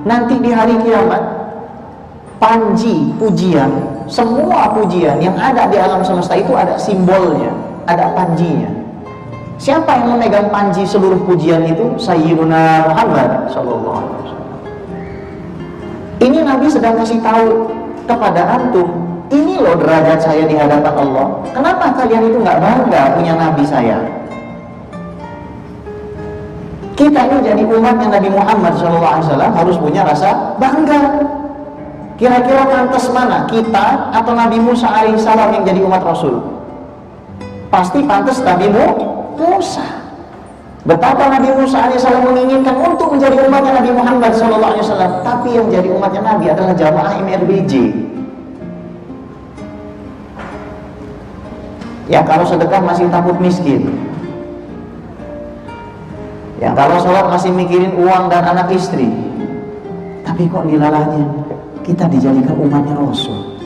nanti di hari kiamat panji pujian, semua pujian yang ada di alam semesta itu ada simbolnya, ada panjinya. Siapa yang memegang panji seluruh pujian itu? Sayyiduna Muhammad sallallahu alaihi wasallam. Ini Nabi sedang kasih tahu kepada antum, ini loh derajat saya di hadapan Allah. Kenapa kalian itu nggak bangga punya Nabi saya? Kita ini jadi umatnya Nabi Muhammad SAW harus punya rasa bangga. Kira-kira pantas mana, kita atau Nabi Musa alaihissalam yang jadi umat Rasul? Pasti pantas Nabi Musa. Betapa Nabi Musa alaihissalam menginginkan untuk menjadi umatnya Nabi Muhammad SAW, tapi yang jadi umatnya Nabi adalah jamaah MRBJ. Ya, kalau sedekah masih takut miskin. Ya, kalau sholat masih mikirin uang dan anak istri. Tapi kok dilalahnya kita dijadikan umatnya Rasul.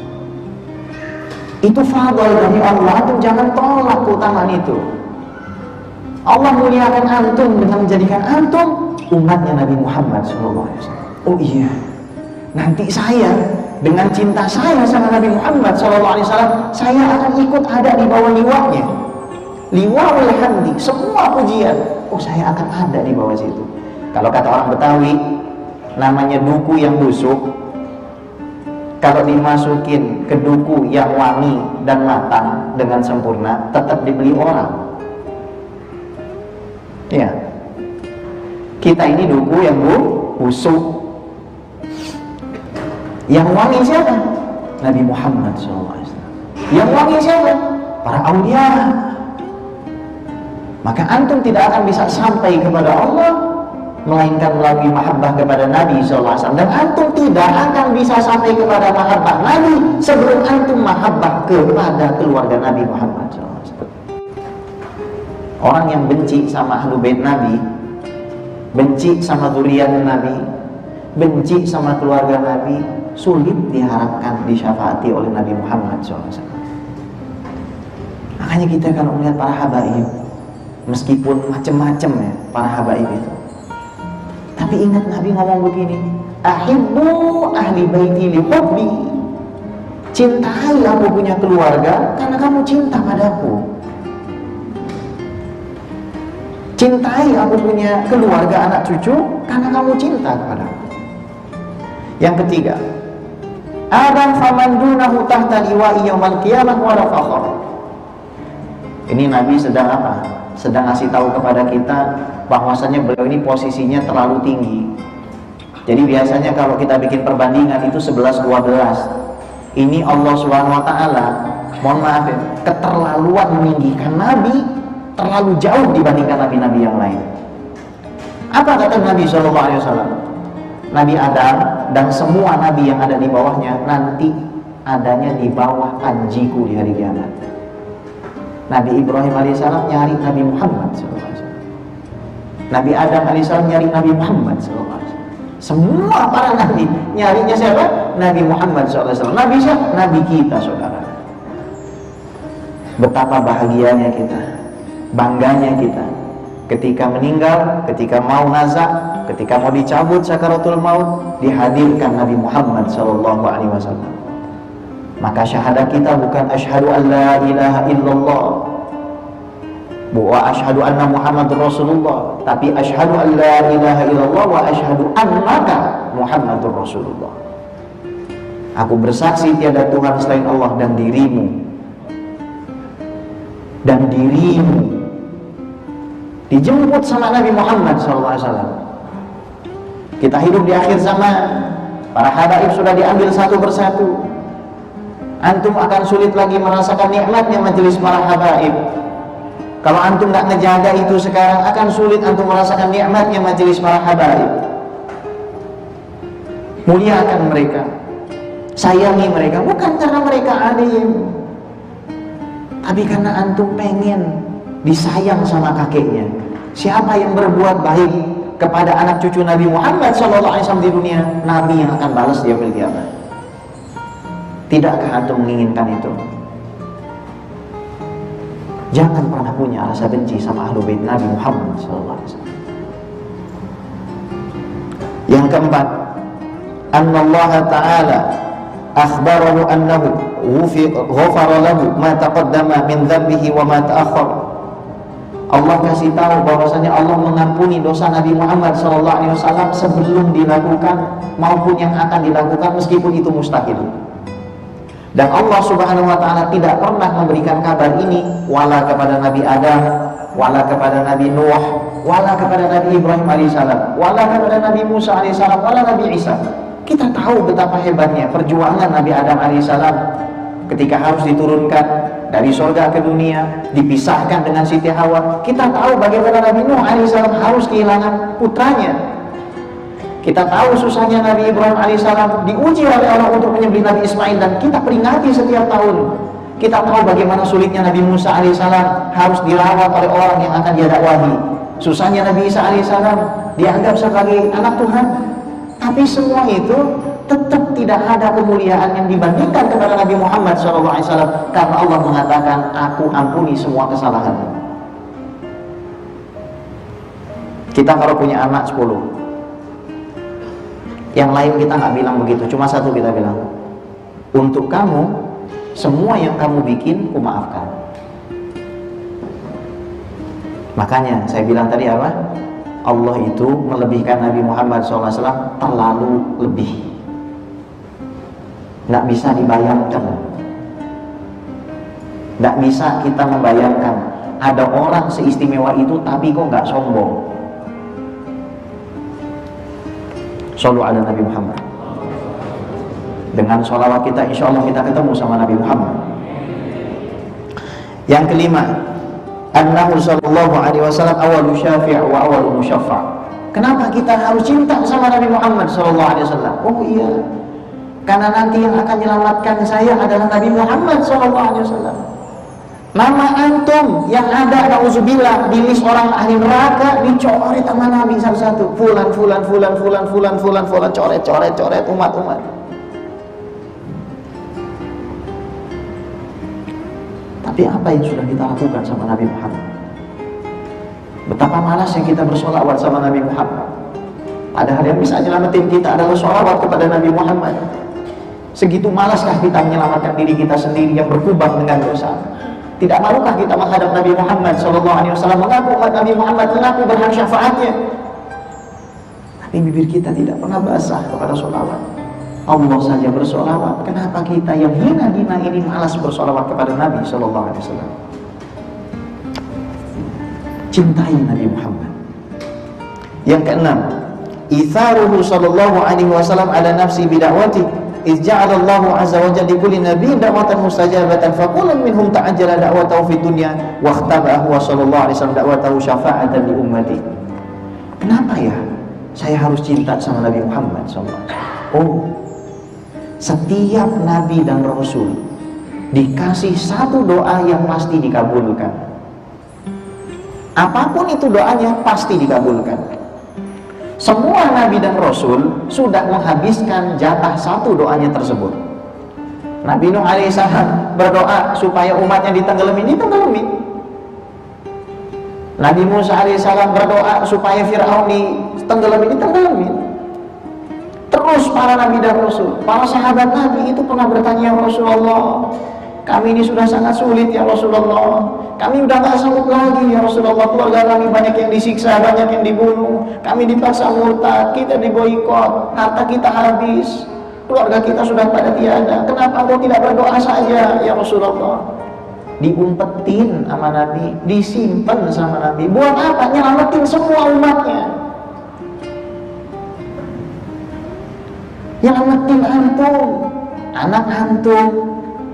Itu fadl dari Allah. Antum jangan tolak keutamaan itu. Allah muliakan antum dengan menjadikan antum umatnya Nabi Muhammad SAW. Oh iya, nanti saya dengan cinta saya sama Nabi Muhammad SAW, saya akan ikut ada di bawah liwanya, liwaul hamdi, semua pujian. Oh, saya akan ada di bawah situ. Kalau kata orang Betawi, namanya duku yang busuk, kalau dimasukin ke duku yang wangi dan matang dengan sempurna, tetap dibeli orang. Ya, kita ini duku yang busuk. Yang wangi siapa? Nabi Muhammad SAW. Yang wangi siapa? Para aulia. Maka antum tidak akan bisa sampai kepada Allah melainkan melalui mahabbah kepada Nabi SAW. Dan antum tidak akan bisa sampai kepada mahabbah Nabi sebelum antum mahabbah kepada keluarga Nabi Muhammad SAW. Orang yang benci sama ahlu bait Nabi, benci sama zuriat Nabi, benci sama keluarga Nabi, sulit diharapkan disyafaati oleh Nabi Muhammad SAW. Makanya kita kalau melihat para habaib, meskipun macam-macam ya para habaib itu, tapi ingat Nabi ngomong begini, ahibbu ahli baiti li hubbi, cintai aku punya keluarga karena kamu cinta padaku. Cintai aku punya keluarga anak cucu karena kamu cinta kepadaku. Yang ketiga, Adam faman dunahu tahta liwa'i yaumal qiyamah wa rafakhar. Ini Nabi sedang apa? Sedang ngasih tahu kepada kita bahwasanya beliau ini posisinya terlalu tinggi. Jadi biasanya kalau kita bikin perbandingan itu 11-12. Ini Allah SWT, mohon maaf ya, keterlaluan meninggikan Nabi terlalu jauh dibandingkan nabi-nabi yang lain. Apa kata Nabi SAW? Nabi Adam dan semua nabi yang ada di bawahnya nanti adanya di bawah panjiku di hari kiamat. Nabi Ibrahim alaihissalam nyari Nabi Muhammad SAW. Nabi Adam alaihissalam nyari Nabi Muhammad SAW. Semua para nabi nyarinya siapa? Nabi Muhammad SAW. Nabi siapa? Nabi kita, saudara. Betapa bahagianya kita, bangganya kita ketika meninggal, ketika mau nazak, ketika mau dicabut sakaratul maut, dihadirkan Nabi Muhammad SAW. Maka syahadat kita bukan asyhadu an la ilaha illallah wa asyhadu anna Muhammadur Rasulullah, tapi asyhadu an la ilaha illallah wa asyhadu annaka Muhammadur Rasulullah. Aku bersaksi tiada Tuhan selain Allah dan dirimu dijemput sama Nabi Muhammad SAW. Kita hidup di akhir zaman, para habaib sudah diambil satu persatu. Antum akan sulit lagi merasakan nikmatnya majelis para habaib. Kalau antum nggak ngejaga itu sekarang, akan sulit antum merasakan nikmatnya majelis para habaib. Muliakan mereka, sayangi mereka, bukan karena mereka alim, tapi karena antum pengen disayang sama kakeknya. Siapa yang berbuat baik kepada anak cucu Nabi Muhammad SAW di dunia, Nabi yang akan balas di yaumil qiyamah. Tidakkah antum menginginkan itu? Jangan pernah punya rasa benci sama ahlu bait Nabi Muhammad SAW. Yang keempat, annallaha ta'ala akhbarahu annahu ghafara lahu ma taqaddama min dhanbihi wa ma ta'akhkhara. Allah kasih tahu bahwasanya Allah mengampuni dosa Nabi Muhammad SAW sebelum dilakukan maupun yang akan dilakukan, meskipun itu mustahil. Dan Allah Subhanahu wa ta'ala tidak pernah memberikan kabar ini wala kepada Nabi Adam, wala kepada Nabi Nuh, wala kepada Nabi Ibrahim alaihissalam, wala kepada Nabi Musa alaihissalam, wala Nabi Isa. Kita tahu betapa hebatnya perjuangan Nabi Adam alaihissalam ketika harus diturunkan dari surga ke dunia, dipisahkan dengan Siti Hawa. Kita tahu bagaimana Nabi Nuh alaihissalam harus kehilangan putranya. Kita tahu susahnya Nabi Ibrahim alaihissalam diuji oleh Allah untuk menyembelih Nabi Ismail, dan kita peringati setiap tahun. Kita tahu bagaimana sulitnya Nabi Musa alaihissalam harus dirawat oleh orang yang akan dia dakwahi. Susahnya Nabi Isa alaihissalam dianggap sebagai anak Tuhan. Tapi semua itu tetap tidak ada kemuliaan yang dibandingkan kepada Nabi Muhammad SAW, karena Allah mengatakan, aku ampuni semua kesalahan. Kita kalau punya anak 10, yang lain kita nggak bilang begitu, cuma satu kita bilang, untuk kamu semua yang kamu bikin ku maafkan. Makanya saya bilang tadi apa? Allah itu melebihkan Nabi Muhammad SAW terlalu lebih, nggak bisa dibayangkan. Nggak bisa kita membayangkan ada orang seistimewa itu tapi kok nggak sombong. Shallu ala Nabi Muhammad. Dengan sholawat kita insya Allah kita ketemu sama Nabi Muhammad. Yang kelima, annahu sallallahu alaihi wasallam awalu syafi' wa awalu musyaffa'. Kenapa kita harus cinta sama Nabi Muhammad sallallahu alaihi wasallam? Oh iya, karena nanti yang akan menyelamatkan saya adalah Nabi Muhammad sallallahu alaihi wasallam. Nama antum yang ada nauzubillah di list orang ahli neraka dicoret sama Nabi satu-satu. Fulan, coret umat. Tapi apa yang sudah kita lakukan sama Nabi Muhammad? Betapa malasnya kita bersolawat sama Nabi Muhammad. Padahal yang bisa nyelamatin kita adalah solawat kepada Nabi Muhammad. Segitu malaskah kita menyelamatkan diri kita sendiri yang berkubang dengan dosa? Tidak malukah kita menghadap Nabi Muhammad SAW, mengaku umat Nabi Muhammad, mengaku berhak syafaatnya, tapi bibir kita tidak pernah basah kepada solawat. Allah saja bersolawat, kenapa kita yang hina-hina ini malas bersolawat kepada Nabi SAW? Cintai Nabi Muhammad. Yang keenam, itharuhu sallallahu alaihi wasallam ala nafsi bida'wati. إذ جعل الله عز وجل لكل نبي دعوة مستجابة فكل منهم تعجل دعوته في الدنيا واختبأ هو صلى الله عليه وسلم دعوته شفاعة لأمته. Kenapa ya saya harus cinta sama Nabi Muhammad SAW? Oh, setiap Nabi dan Rasul dikasih satu doa yang pasti dikabulkan. Apapun itu doanya pasti dikabulkan. Semua Nabi dan Rasul sudah menghabiskan jatah satu doanya tersebut. Nabi Nuh alaihissalam berdoa supaya umatnya ditenggelemi. Nabi Musa alaihissalam berdoa supaya Fir'aun ditenggelemi. Terus para Nabi dan Rasul, para sahabat Nabi itu pernah bertanya, ya Rasulullah, kami ini sudah sangat sulit ya Rasulullah. Kami udah gak sanggup lagi ya Rasulullah. Keluarga kami banyak yang disiksa, banyak yang dibunuh. Kami dipaksa murtad, kita diboikot, harta kita habis, keluarga kita sudah pada tiada. Kenapa engkau tidak berdoa saja ya Rasulullah? Diumpetin sama Nabi, disimpan sama Nabi. Buat apa? Nyelamatin semua umatnya. Nyelamatin antum, anak antum,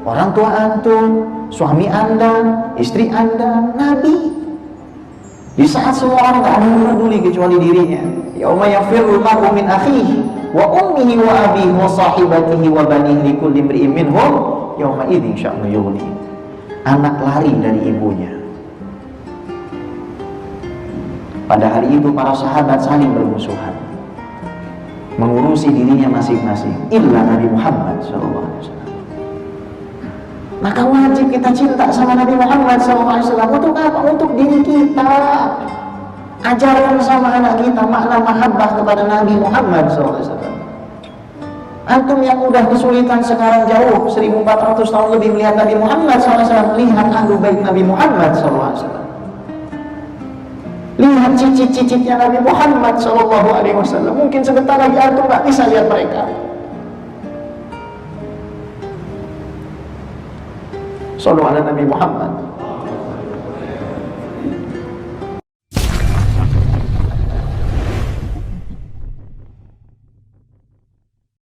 orang tua antum, suami anda, istri anda, Nabi. Di saat semua orang tak peduli kecuali dirinya. Yauma yafirru al-mar'u min akhihi wa ummihi wa abihi wa sahibatihi wa banihi likulli imri'in minhum yauma idzin sya'nu yughni. Anak lari dari ibunya. Pada hari itu para sahabat saling bermusuhan, mengurusi dirinya masing-masing, illa Nabi Muhammad SAW. Maka wajib kita cinta sama Nabi Muhammad SAW. Untuk apa? Untuk diri kita. Ajarkan sama anak kita makna mahabbah kepada Nabi Muhammad SAW. Antum yang udah kesulitan sekarang jauh 1400 tahun lebih melihat Nabi Muhammad SAW, lihat ahlu bait Nabi Muhammad SAW. Lihat cicit-cicitnya Nabi Muhammad SAW. Mungkin sebentar lagi antum gak bisa lihat mereka. Sallu ala Nabi Muhammad.